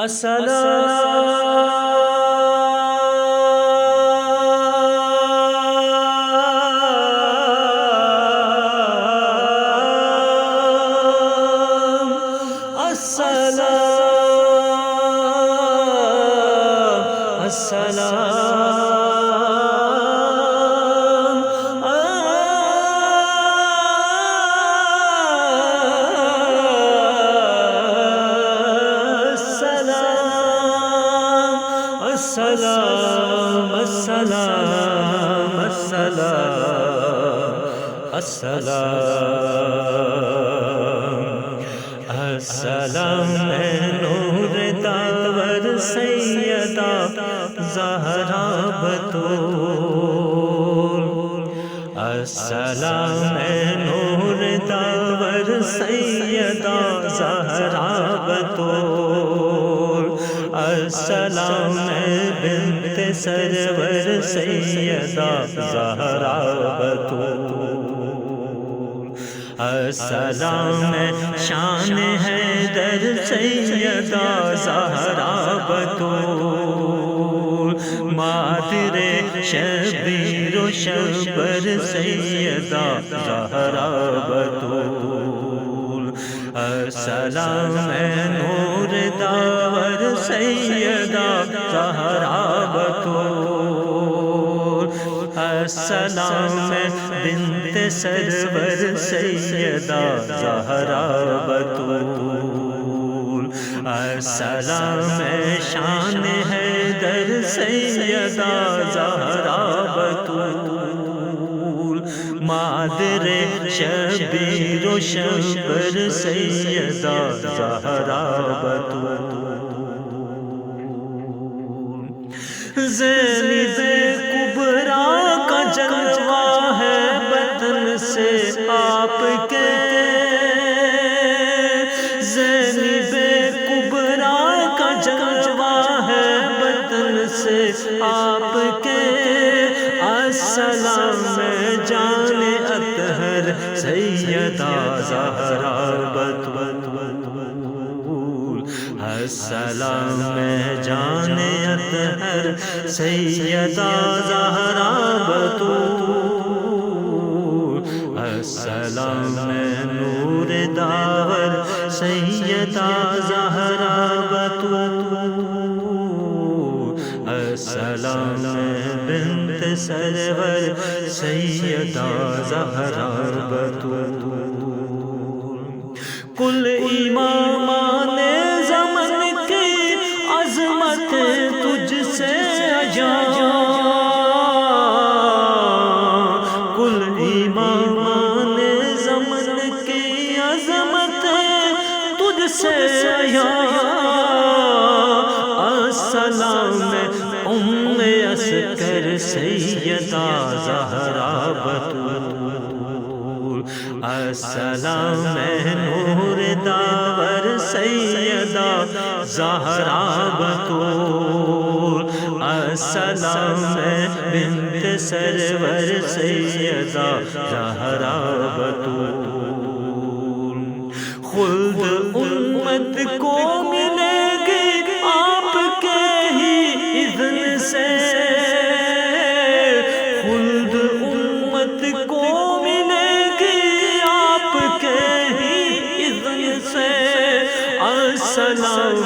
السلام السلام السلام السلام السلام نور داور سیدہ زہرا بتول السلام نور داور سیدہ زہرا بتول السلام بنت سرور سیدہ زہرا بتول السلام شان حیدر سیدہ زہرا بتول مادر شبیر و شبر سیدہ زہرا بتول السلام نور داور سیدہ زہرا بتول السلام بنت سرور سیدہ زہرا بتول السلام شان حیدر سیدہ زہرا بتول مادر شبیر و شبر سیدہ زہرا بتول زینب کبریٰ کا جلوہ ہے بطن سے آپ کے زینب کبریٰ کا جلوہ ہے بطن سے آپ کے السلام جان اطہر سیدہ زہرا بتول السلام جان اطہر سیدہ زہرا بتول السلام نور داور سیدہ زہرا بتول السلام بنت سرور سیدہ زہرا بتول کل امامان زمن کی عظمت تجھ سے عجا کل امامان زمن کی عظمت تجھ سے عجا السلام ام عسکر سیدہ زہرا بتول السلام نور داور سیدہ زہرا بتول السلام بنت سرور سیدہ زہرا بتول خلد امت کو ملے گی آپ کے ہی اذن سے خلد امت کو ملے گی آپ کے ہی اذن سے السلام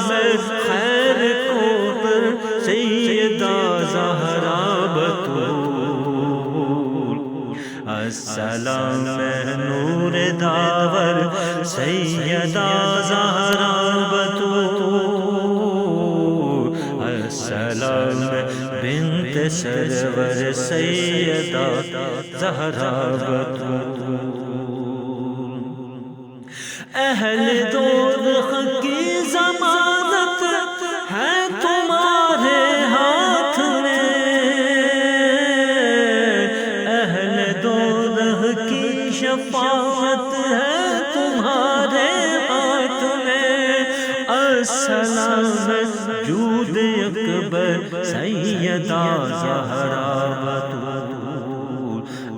خیر کوبر سیدہ زہرا بتول السلام نور داور سیدہ زہرا بتول السلام بنت سرور سیدہ زہرا بتول اہل دوزخ کی ضمانت ہے تمہارے ہاتھ میں اہل دوزخ کی شفاعت ہے تمہارے ہاتھ میں السلام جود اکبر سیدہ زہرا بتول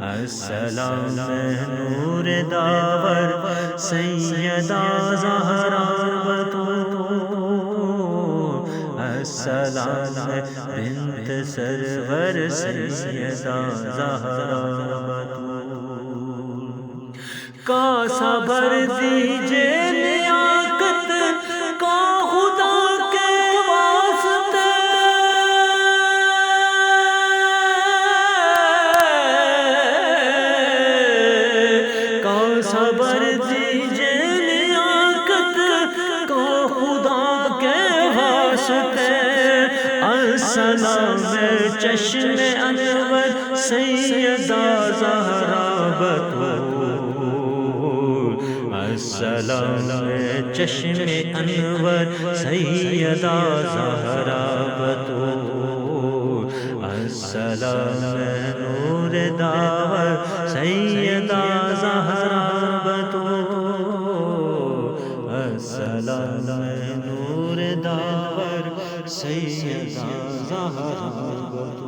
السلام نور داور سیدہ زہرا بتول السلام بنت سرور سیدہ زہرا بطول کاسا بھر دیجئے لیاقت کا خدا کے واسطے کاسا بھر دیجئے لیاقت کا خدا کے واسطے السلام چشم انور سیدہ زہرا بطول السلام چشم انور سیدہ زہرا بطول السلام نور داور سیدہ زہرا بطول السلام نور داور سیدہ زہرا بطول